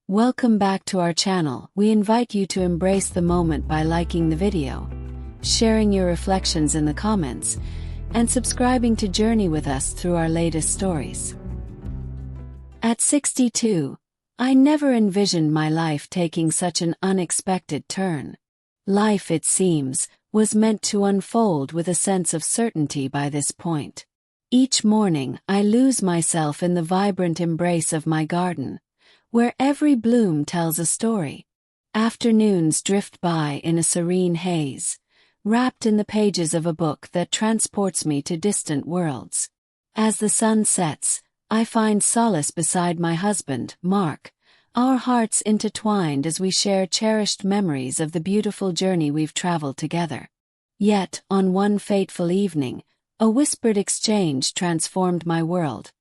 Welcome back to our channel. We invite you to embrace the moment by liking the video, sharing your reflections in the comments, and subscribing to journey with us through our latest stories. At 62, I never envisioned my life taking such an unexpected turn. Life, it seems, was meant to unfold with a sense of certainty by this point. Each morning, I lose myself in the vibrant embrace of my garden, where every bloom tells a story. Afternoons drift by in a serene haze, wrapped in the pages of a book that transports me to distant worlds. As the sun sets, I find solace beside my husband, Mark, our hearts intertwined as we share cherished memories of the beautiful journey we've traveled together. Yet, on one fateful evening, a whispered exchange transformed my world,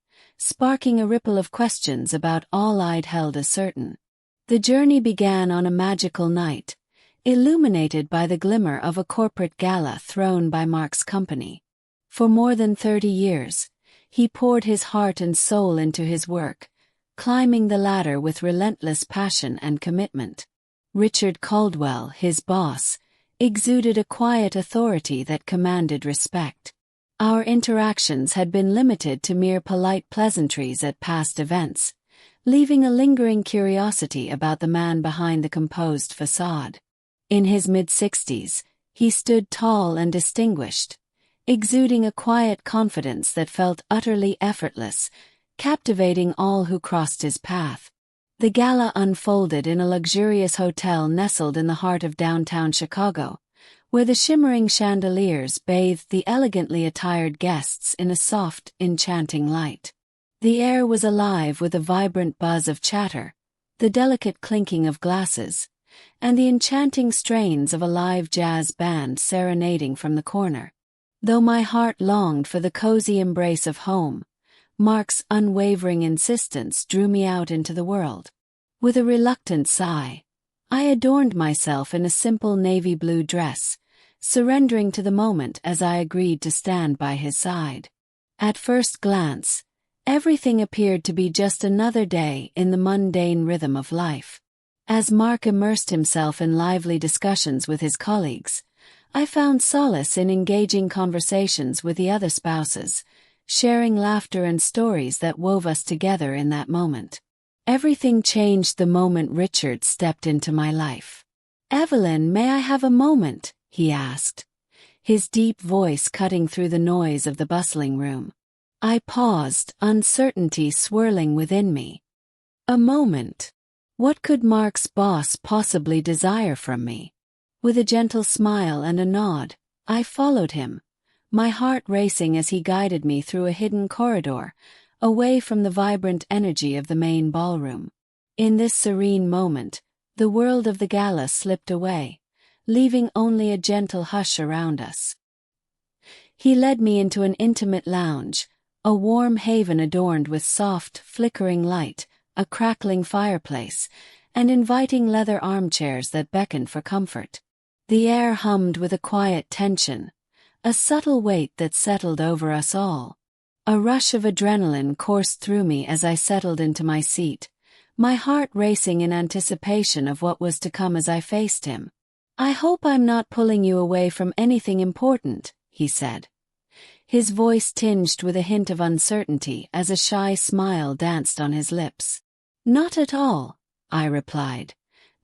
sparking a ripple of questions about all I'd held as certain. The journey began on a magical night, illuminated by the glimmer of a corporate gala thrown by Mark's company. For more than 30 years, he poured his heart and soul into his work, climbing the ladder with relentless passion and commitment. Richard Caldwell, his boss, exuded a quiet authority that commanded respect. Our interactions had been limited to mere polite pleasantries at past events, leaving a lingering curiosity about the man behind the composed facade. In his mid-60s, he stood tall and distinguished, exuding a quiet confidence that felt utterly effortless, captivating all who crossed his path. The gala unfolded in a luxurious hotel nestled in the heart of downtown Chicago, where the shimmering chandeliers bathed the elegantly attired guests in a soft, enchanting light. The air was alive with a vibrant buzz of chatter, the delicate clinking of glasses, and the enchanting strains of a live jazz band serenading from the corner. Though my heart longed for the cozy embrace of home, Mark's unwavering insistence drew me out into the world. With a reluctant sigh, I adorned myself in a simple navy blue dress, surrendering to the moment as I agreed to stand by his side. At first glance, everything appeared to be just another day in the mundane rhythm of life. As Mark immersed himself in lively discussions with his colleagues, I found solace in engaging conversations with the other spouses, sharing laughter and stories that wove us together in that moment. Everything changed the moment Richard stepped into my life. "Evelyn, may I have a moment?" he asked, his deep voice cutting through the noise of the bustling room. I paused, uncertainty swirling within me. A moment. What could Mark's boss possibly desire from me? With a gentle smile and a nod, I followed him, my heart racing as he guided me through a hidden corridor, away from the vibrant energy of the main ballroom. In this serene moment, the world of the gala slipped away, leaving only a gentle hush around us. He led me into an intimate lounge, a warm haven adorned with soft, flickering light, a crackling fireplace, and inviting leather armchairs that beckoned for comfort. The air hummed with a quiet tension, a subtle weight that settled over us all. A rush of adrenaline coursed through me as I settled into my seat, my heart racing in anticipation of what was to come as I faced him. "I hope I'm not pulling you away from anything important," he said, his voice tinged with a hint of uncertainty as a shy smile danced on his lips. "Not at all," I replied,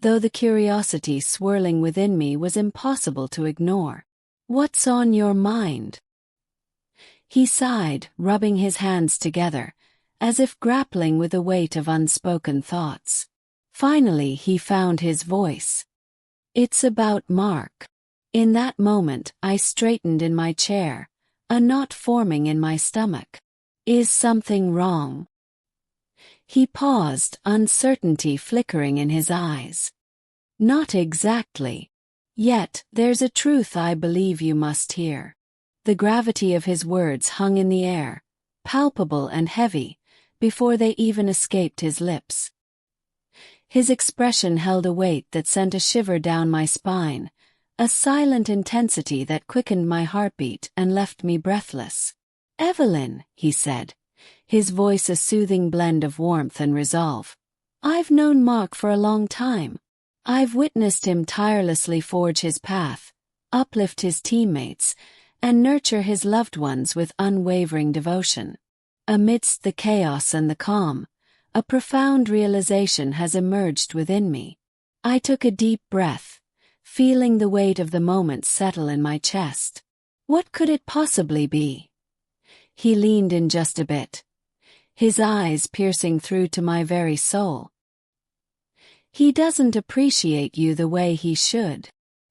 though the curiosity swirling within me was impossible to ignore. "What's on your mind?" He sighed, rubbing his hands together, as if grappling with the weight of unspoken thoughts. Finally he found his voice. "It's about Mark." In that moment, I straightened in my chair, a knot forming in my stomach. "Is something wrong?" He paused, uncertainty flickering in his eyes. "Not exactly. Yet, there's a truth I believe you must hear." The gravity of his words hung in the air, palpable and heavy, before they even escaped his lips. His expression held a weight that sent a shiver down my spine, a silent intensity that quickened my heartbeat and left me breathless. "Evelyn," he said, his voice a soothing blend of warmth and resolve, I've known Mark for a long time. I've witnessed him tirelessly forge his path, uplift his teammates, and nurture his loved ones with unwavering devotion. Amidst the chaos and the calm, a profound realization has emerged within me. I took a deep breath, feeling the weight of the moment settle in my chest. What could it possibly be? He leaned in just a bit, his eyes piercing through to my very soul. He doesn't appreciate you the way he should.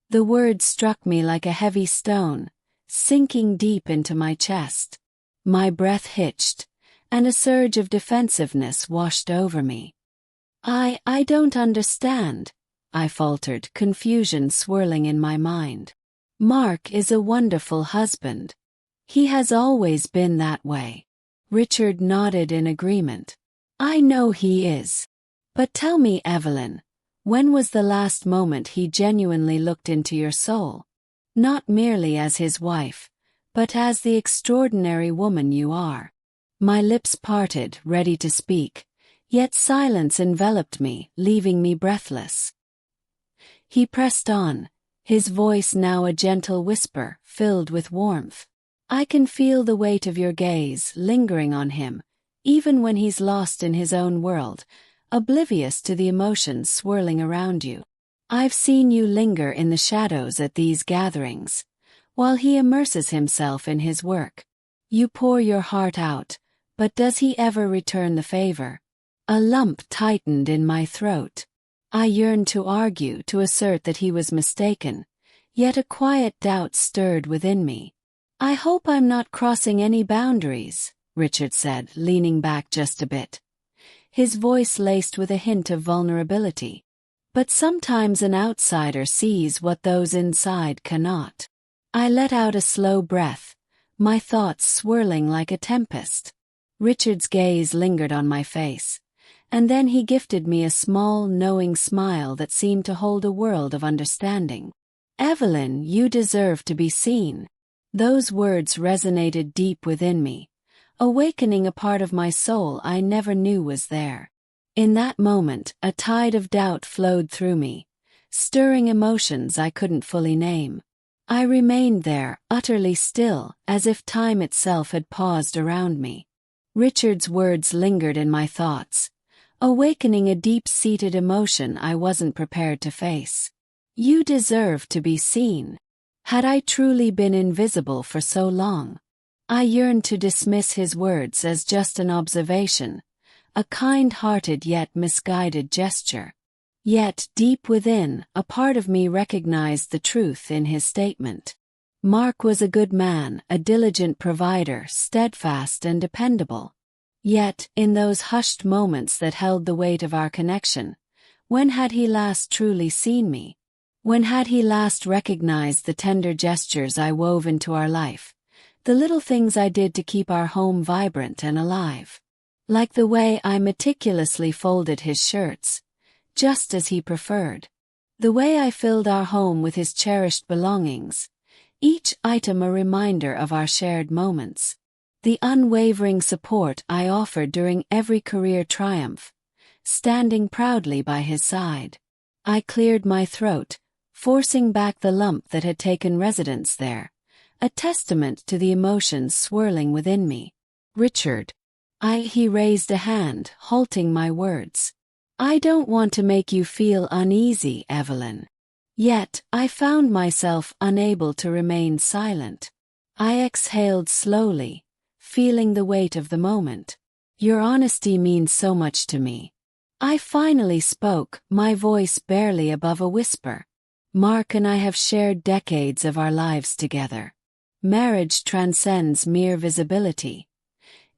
The words struck me like a heavy stone, sinking deep into my chest. My breath hitched, and a surge of defensiveness washed over me. I don't understand, I faltered, confusion swirling in my mind. Mark is a wonderful husband. He has always been that way. Richard nodded in agreement. I know he is. But tell me, Evelyn, when was the last moment he genuinely looked into your soul? Not merely as his wife, but as the extraordinary woman you are. My lips parted, ready to speak, yet silence enveloped me, leaving me breathless. He pressed on, his voice now a gentle whisper, filled with warmth. I can feel the weight of your gaze lingering on him, even when he's lost in his own world, oblivious to the emotions swirling around you. I've seen you linger in the shadows at these gatherings, while he immerses himself in his work. You pour your heart out, but does he ever return the favor? A lump tightened in my throat. I yearned to argue, to assert that he was mistaken, yet a quiet doubt stirred within me. I hope I'm not crossing any boundaries, Richard said, leaning back just a bit. His voice laced with a hint of vulnerability. But sometimes an outsider sees what those inside cannot. I let out a slow breath, my thoughts swirling like a tempest. Richard's gaze lingered on my face, and then he gifted me a small, knowing smile that seemed to hold a world of understanding. Evelyn, you deserve to be seen. Those words resonated deep within me, awakening a part of my soul I never knew was there. In that moment, a tide of doubt flowed through me, stirring emotions I couldn't fully name. I remained there, utterly still, as if time itself had paused around me. Richard's words lingered in my thoughts, awakening a deep-seated emotion I wasn't prepared to face. You deserve to be seen. Had I truly been invisible for so long? I yearned to dismiss his words as just an observation, a kind-hearted yet misguided gesture. Yet, deep within, a part of me recognized the truth in his statement. Mark was a good man, a diligent provider, steadfast and dependable. Yet, in those hushed moments that held the weight of our connection, when had he last truly seen me? When had he last recognized the tender gestures I wove into our life, the little things I did to keep our home vibrant and alive? Like the way I meticulously folded his shirts, just as he preferred. The way I filled our home with his cherished belongings, each item a reminder of our shared moments. The unwavering support I offered during every career triumph, standing proudly by his side. I cleared my throat, forcing back the lump that had taken residence there, a testament to the emotions swirling within me. Richard. He raised a hand, halting my words. I don't want to make you feel uneasy, Evelyn. Yet, I found myself unable to remain silent. I exhaled slowly, feeling the weight of the moment. Your honesty means so much to me. I finally spoke, my voice barely above a whisper. Mark and I have shared decades of our lives together. Marriage transcends mere visibility.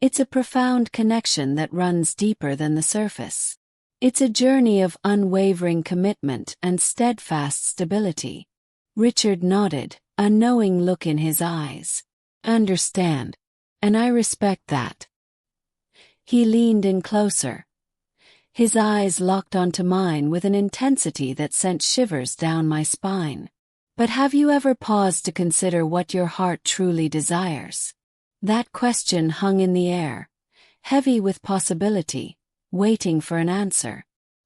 It's a profound connection that runs deeper than the surface. It's a journey of unwavering commitment and steadfast stability. Richard nodded, a knowing look in his eyes. Understand. And I respect that. He leaned in closer. His eyes locked onto mine with an intensity that sent shivers down my spine. But have you ever paused to consider what your heart truly desires? That question hung in the air, heavy with possibility, waiting for an answer.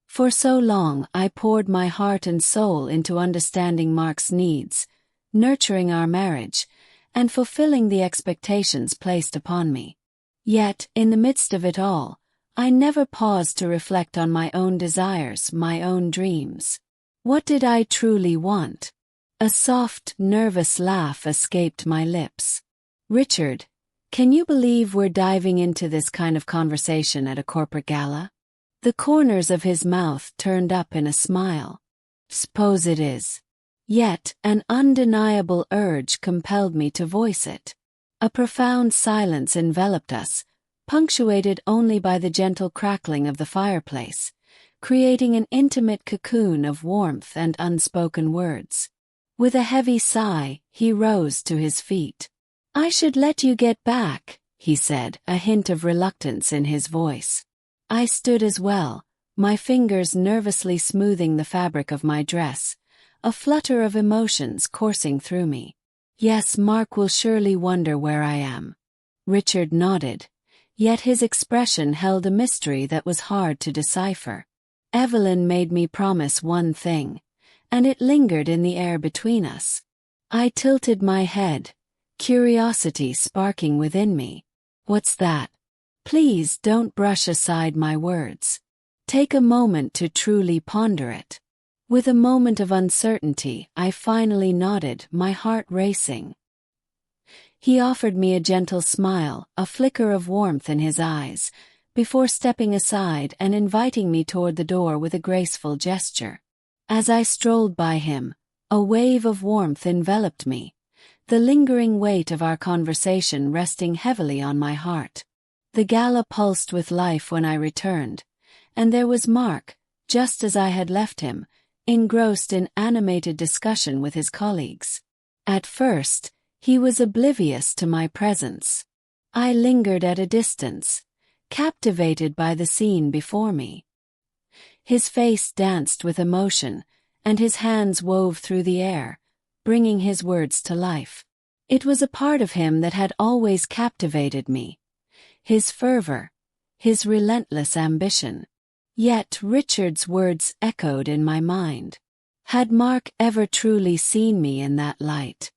For so long I poured my heart and soul into understanding Mark's needs, nurturing our marriage, and fulfilling the expectations placed upon me. Yet, in the midst of it all, I never paused to reflect on my own desires, my own dreams. What did I truly want? A soft, nervous laugh escaped my lips. "Richard, can you believe we're diving into this kind of conversation at a corporate gala?" The corners of his mouth turned up in a smile. "Suppose it is." Yet, an undeniable urge compelled me to voice it. A profound silence enveloped us, punctuated only by the gentle crackling of the fireplace, creating an intimate cocoon of warmth and unspoken words. With a heavy sigh, he rose to his feet. "I should let you get back," he said, a hint of reluctance in his voice. I stood as well, my fingers nervously smoothing the fabric of my dress, a flutter of emotions coursing through me. "Yes, Mark will surely wonder where I am." Richard nodded, yet his expression held a mystery that was hard to decipher. Evelyn made me promise one thing, and it lingered in the air between us. I tilted my head, curiosity sparking within me. "What's that?" "Please don't brush aside my words. Take a moment to truly ponder it." With a moment of uncertainty, I finally nodded, my heart racing. He offered me a gentle smile, a flicker of warmth in his eyes, before stepping aside and inviting me toward the door with a graceful gesture. As I strolled by him, a wave of warmth enveloped me, the lingering weight of our conversation resting heavily on my heart. The gala pulsed with life when I returned, and there was Mark, just as I had left him, engrossed in animated discussion with his colleagues. At first, he was oblivious to my presence. I lingered at a distance, captivated by the scene before me. His face danced with emotion, and his hands wove through the air, bringing his words to life. It was a part of him that had always captivated me. His fervor, his relentless ambition. Yet Richard's words echoed in my mind. Had Mark ever truly seen me in that light?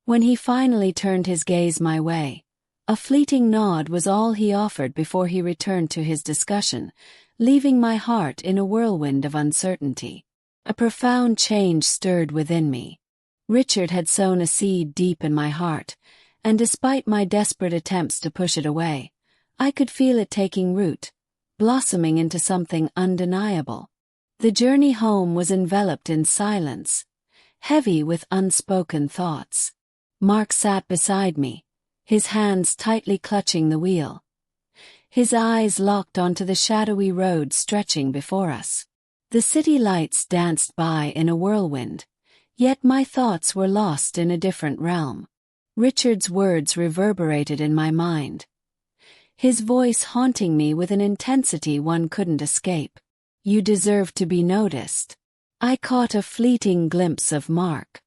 When he finally turned his gaze my way, a fleeting nod was all he offered before he returned to his discussion, leaving my heart in a whirlwind of uncertainty. A profound change stirred within me. Richard had sown a seed deep in my heart, and despite my desperate attempts to push it away, I could feel it taking root, blossoming into something undeniable. The journey home was enveloped in silence, heavy with unspoken thoughts. Mark sat beside me, his hands tightly clutching the wheel. His eyes locked onto the shadowy road stretching before us. The city lights danced by in a whirlwind, yet my thoughts were lost in a different realm. Richard's words reverberated in my mind, his voice haunting me with an intensity one couldn't escape. "You deserve to be noticed." I caught a fleeting glimpse of Mark.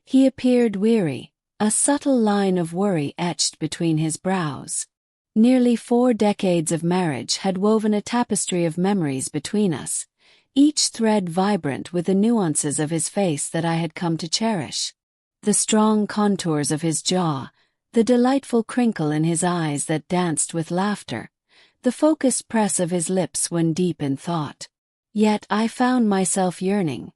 He appeared weary, a subtle line of worry etched between his brows. Nearly 4 decades of marriage had woven a tapestry of memories between us, each thread vibrant with the nuances of his face that I had come to cherish. The strong contours of his jaw, the delightful crinkle in his eyes that danced with laughter, the focused press of his lips when deep in thought. Yet I found myself yearning.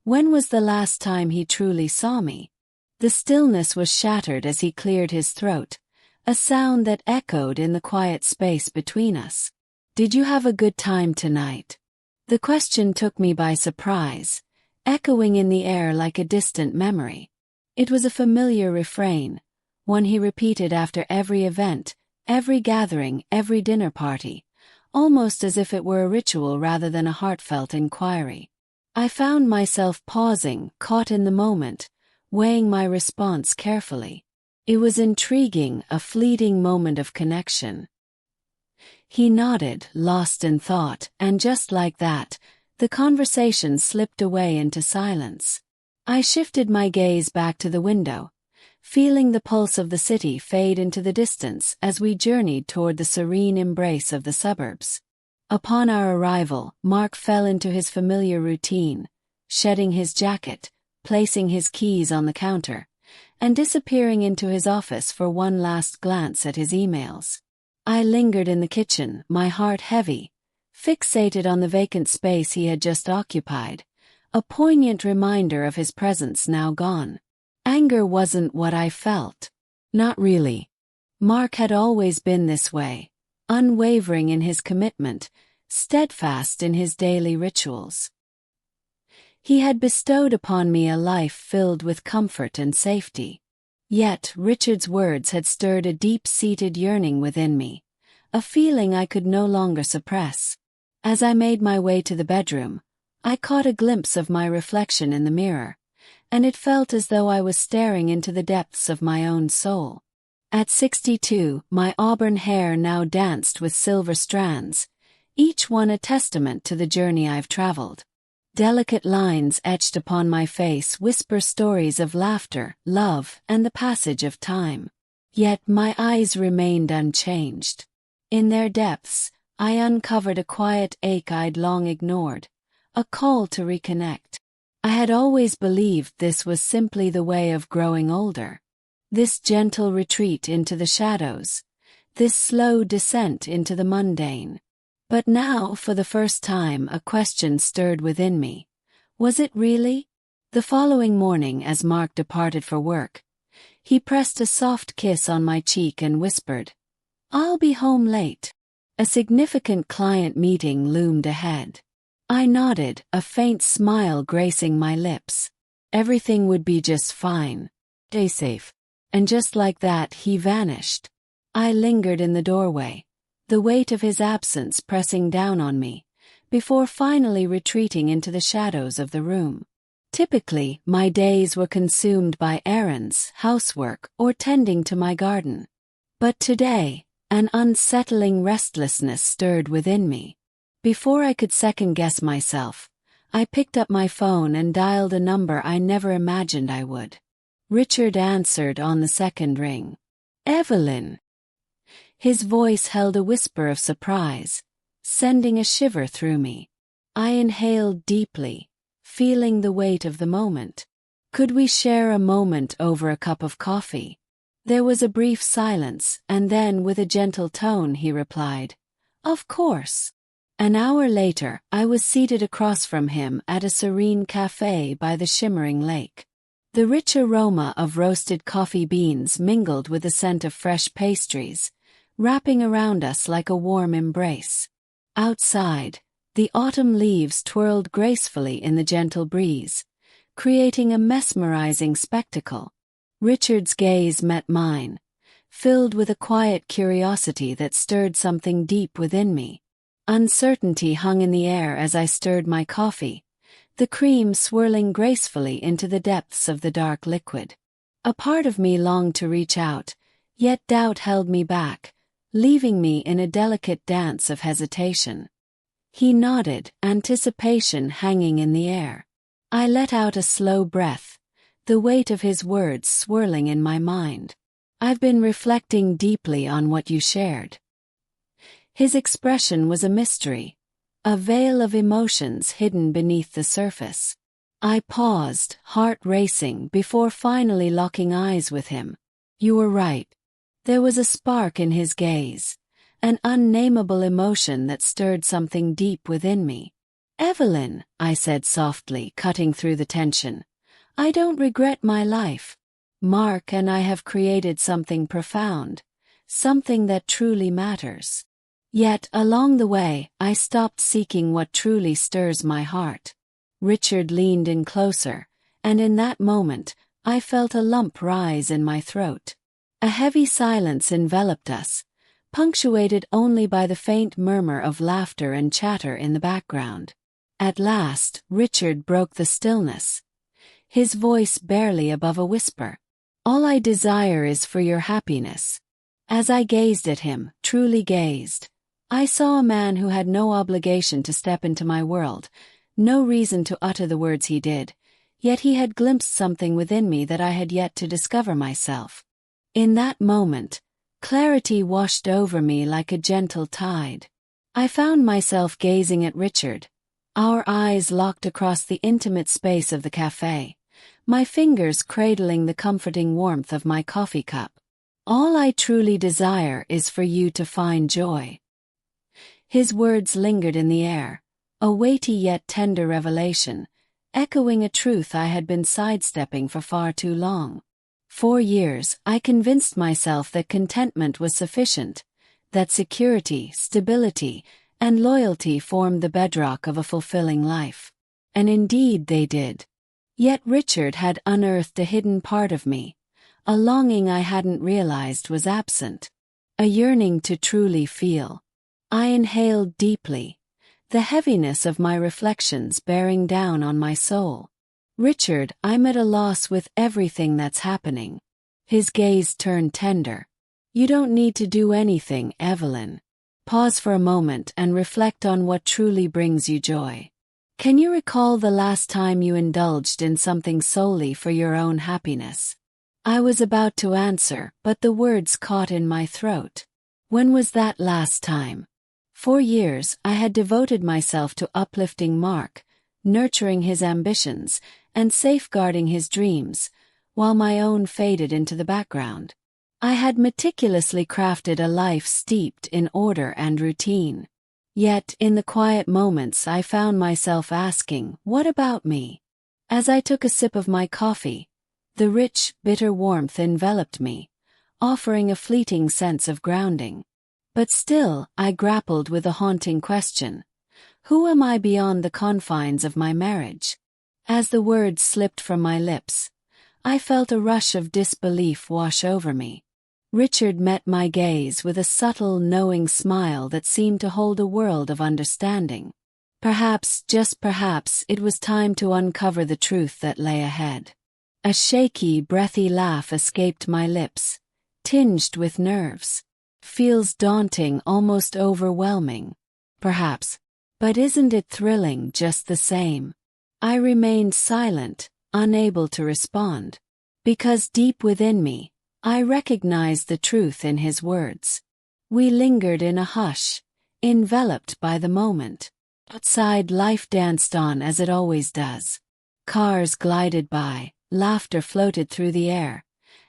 When was the last time he truly saw me? The stillness was shattered as he cleared his throat, a sound that echoed in the quiet space between us. "Did you have a good time tonight?" The question took me by surprise, echoing in the air like a distant memory. It was a familiar refrain, one he repeated after every event, every gathering, every dinner party, almost as if it were a ritual rather than a heartfelt inquiry. I found myself pausing, caught in the moment, weighing my response carefully. It was intriguing, a fleeting moment of connection. He nodded, lost in thought, and just like that, the conversation slipped away into silence. I shifted my gaze back to the window, feeling the pulse of the city fade into the distance as we journeyed toward the serene embrace of the suburbs. Upon our arrival, Mark fell into his familiar routine, shedding his jacket, placing his keys on the counter, and disappearing into his office for one last glance at his emails. I lingered in the kitchen, my heart heavy, fixated on the vacant space he had just occupied, a poignant reminder of his presence now gone. Anger wasn't what I felt. Not really. Mark had always been this way, unwavering in his commitment, steadfast in his daily rituals. He had bestowed upon me a life filled with comfort and safety. Yet Richard's words had stirred a deep-seated yearning within me, a feeling I could no longer suppress. As I made my way to the bedroom, I caught a glimpse of my reflection in the mirror, and it felt as though I was staring into the depths of my own soul. At 62, my auburn hair now danced with silver strands, each one a testament to the journey I've traveled. Delicate lines etched upon my face whisper stories of laughter, love, and the passage of time. Yet my eyes remained unchanged. In their depths, I uncovered a quiet ache I'd long ignored, a call to reconnect. I had always believed this was simply the way of growing older. This gentle retreat into the shadows, this slow descent into the mundane. But now, for the first time, a question stirred within me. Was it really? The following morning, as Mark departed for work, he pressed a soft kiss on my cheek and whispered, "I'll be home late." A significant client meeting loomed ahead. I nodded, a faint smile gracing my lips. Everything would be just fine. Stay safe. And just like that, he vanished. I lingered in the doorway, the weight of his absence pressing down on me, before finally retreating into the shadows of the room. Typically, my days were consumed by errands, housework, or tending to my garden. But today, an unsettling restlessness stirred within me. Before I could second-guess myself, I picked up my phone and dialed a number I never imagined I would. Richard answered on the second ring. "Evelyn." His voice held a whisper of surprise, sending a shiver through me. I inhaled deeply, feeling the weight of the moment. Could we share a moment over a cup of coffee? There was a brief silence, and then with a gentle tone he replied, "Of course." An hour later, I was seated across from him at a serene cafe by the shimmering lake. The rich aroma of roasted coffee beans mingled with the scent of fresh pastries, wrapping around us like a warm embrace. Outside, the autumn leaves twirled gracefully in the gentle breeze, creating a mesmerizing spectacle. Richard's gaze met mine, filled with a quiet curiosity that stirred something deep within me. Uncertainty hung in the air as I stirred my coffee, the cream swirling gracefully into the depths of the dark liquid. A part of me longed to reach out, yet doubt held me back, leaving me in a delicate dance of hesitation. He nodded, anticipation hanging in the air. I let out a slow breath, the weight of his words swirling in my mind. "I've been reflecting deeply on what you shared." His expression was a mystery, a veil of emotions hidden beneath the surface. I paused, heart racing, before finally locking eyes with him. "You were right." There was a spark in his gaze, an unnameable emotion that stirred something deep within me. "Evelyn," I said softly, cutting through the tension, "I don't regret my life. Mark and I have created something profound, something that truly matters. Yet, along the way, I stopped seeking what truly stirs my heart." Richard leaned in closer, and in that moment, I felt a lump rise in my throat. A heavy silence enveloped us, punctuated only by the faint murmur of laughter and chatter in the background. At last, Richard broke the stillness, his voice barely above a whisper. "All I desire is for your happiness." As I gazed at him, truly gazed, I saw a man who had no obligation to step into my world, no reason to utter the words he did, yet he had glimpsed something within me that I had yet to discover myself. In that moment, clarity washed over me like a gentle tide. I found myself gazing at Richard, our eyes locked across the intimate space of the cafe, my fingers cradling the comforting warmth of my coffee cup. All I truly desire is for you to find joy. His words lingered in the air, a weighty yet tender revelation, echoing a truth I had been sidestepping for far too long. For years, I convinced myself that contentment was sufficient, that security, stability, and loyalty formed the bedrock of a fulfilling life. And indeed they did. Yet Richard had unearthed a hidden part of me, a longing I hadn't realized was absent, a yearning to truly feel. I inhaled deeply, the heaviness of my reflections bearing down on my soul. Richard, I'm at a loss with everything that's happening. His gaze turned tender. You don't need to do anything, Evelyn. Pause for a moment and reflect on what truly brings you joy. Can you recall the last time you indulged in something solely for your own happiness? I was about to answer, but the words caught in my throat. When was that last time? For years, I had devoted myself to uplifting Mark, nurturing his ambitions, and safeguarding his dreams, while my own faded into the background. I had meticulously crafted a life steeped in order and routine. Yet, in the quiet moments, I found myself asking, what about me? As I took a sip of my coffee, the rich, bitter warmth enveloped me, offering a fleeting sense of grounding. But still, I grappled with a haunting question. Who am I beyond the confines of my marriage? As the words slipped from my lips, I felt a rush of disbelief wash over me. Richard met my gaze with a subtle, knowing smile that seemed to hold a world of understanding. Perhaps, just perhaps, it was time to uncover the truth that lay ahead. A shaky, breathy laugh escaped my lips, tinged with nerves. Feels daunting, almost overwhelming. Perhaps. But isn't it thrilling just the same? I remained silent, unable to respond. Because deep within me, I recognized the truth in his words. We lingered in a hush, enveloped by the moment. Outside, life danced on as it always does. Cars glided by, laughter floated through the air,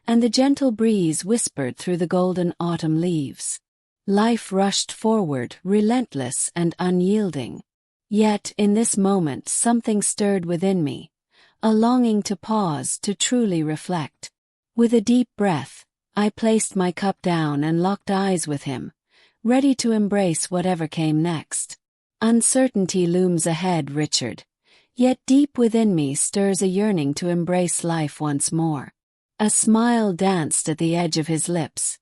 and the gentle breeze whispered through the golden autumn leaves. Life rushed forward, relentless and unyielding. Yet, in this moment, something stirred within me, a longing to pause, to truly reflect. With a deep breath, I placed my cup down and locked eyes with him, ready to embrace whatever came next. Uncertainty looms ahead, Richard, yet deep within me stirs a yearning to embrace life once more. A smile danced at the edge of his lips,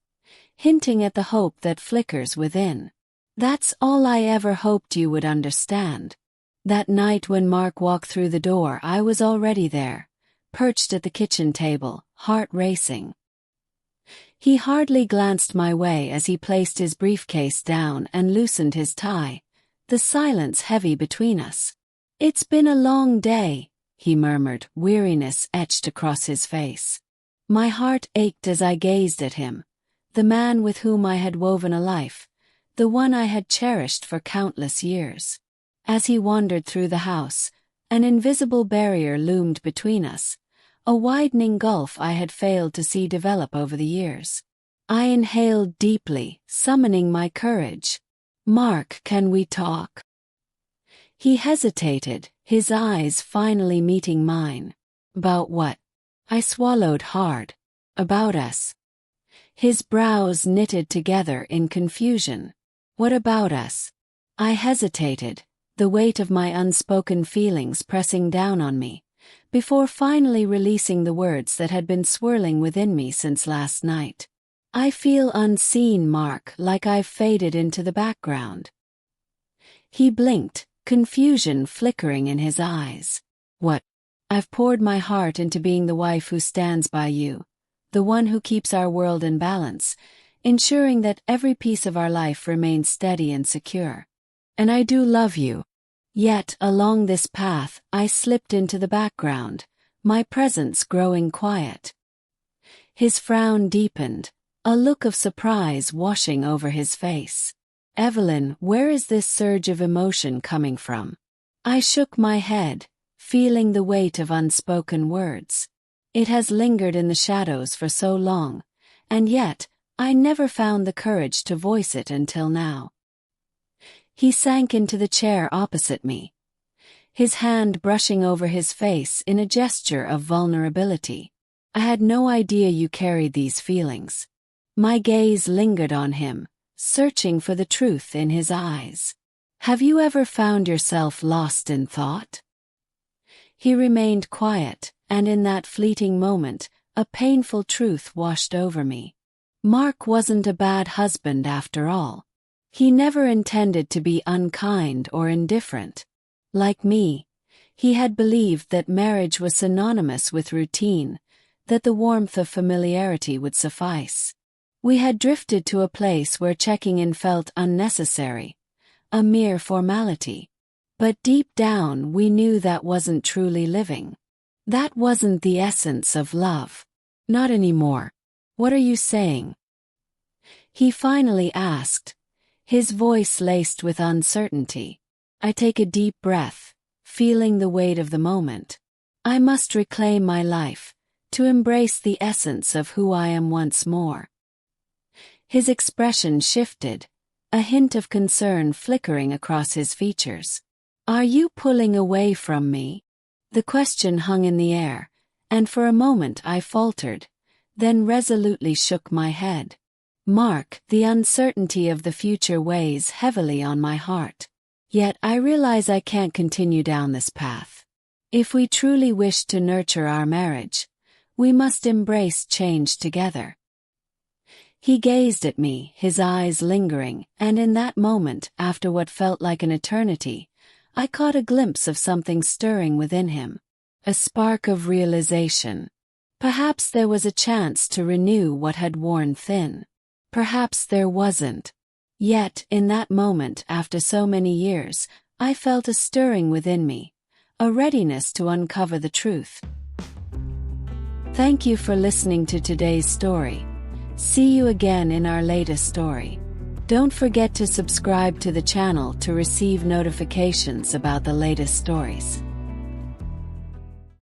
hinting at the hope that flickers within. That's all I ever hoped you would understand. That night when Mark walked through the door, I was already there, perched at the kitchen table, heart racing. He hardly glanced my way as he placed his briefcase down and loosened his tie, the silence heavy between us. It's been a long day, he murmured, weariness etched across his face. My heart ached as I gazed at him, the man with whom I had woven a life, the one I had cherished for countless years. As he wandered through the house, an invisible barrier loomed between us, a widening gulf I had failed to see develop over the years. I inhaled deeply, summoning my courage. Mark, can we talk? He hesitated, his eyes finally meeting mine. About what? I swallowed hard. About us. His brows knitted together in confusion. What about us? I hesitated, the weight of my unspoken feelings pressing down on me, before finally releasing the words that had been swirling within me since last night. I feel unseen, Mark, like I've faded into the background. He blinked, confusion flickering in his eyes. What? I've poured my heart into being the wife who stands by you, the one who keeps our world in balance, ensuring that every piece of our life remains steady and secure. And I do love you. Yet, along this path, I slipped into the background, my presence growing quiet. His frown deepened, a look of surprise washing over his face. Evelyn, where is this surge of emotion coming from? I shook my head, feeling the weight of unspoken words. It has lingered in the shadows for so long, and yet, I never found the courage to voice it until now. He sank into the chair opposite me, his hand brushing over his face in a gesture of vulnerability. I had no idea you carried these feelings. My gaze lingered on him, searching for the truth in his eyes. Have you ever found yourself lost in thought? He remained quiet, and in that fleeting moment, a painful truth washed over me. Mark wasn't a bad husband after all. He never intended to be unkind or indifferent. Like me, he had believed that marriage was synonymous with routine, that the warmth of familiarity would suffice. We had drifted to a place where checking in felt unnecessary, a mere formality. But deep down we knew that wasn't truly living. That wasn't the essence of love. Not anymore. What are you saying? He finally asked, his voice laced with uncertainty. I take a deep breath, feeling the weight of the moment. I must reclaim my life, to embrace the essence of who I am once more. His expression shifted, a hint of concern flickering across his features. Are you pulling away from me? The question hung in the air, and for a moment I faltered, then resolutely shook my head. Mark, the uncertainty of the future weighs heavily on my heart. Yet I realize I can't continue down this path. If we truly wish to nurture our marriage, we must embrace change together. He gazed at me, his eyes lingering, and in that moment, after what felt like an eternity, I caught a glimpse of something stirring within him. A spark of realization. Perhaps there was a chance to renew what had worn thin. Perhaps there wasn't. Yet, in that moment, after so many years, I felt a stirring within me, a readiness to uncover the truth. Thank you for listening to today's story. See you again in our latest story. Don't forget to subscribe to the channel to receive notifications about the latest stories.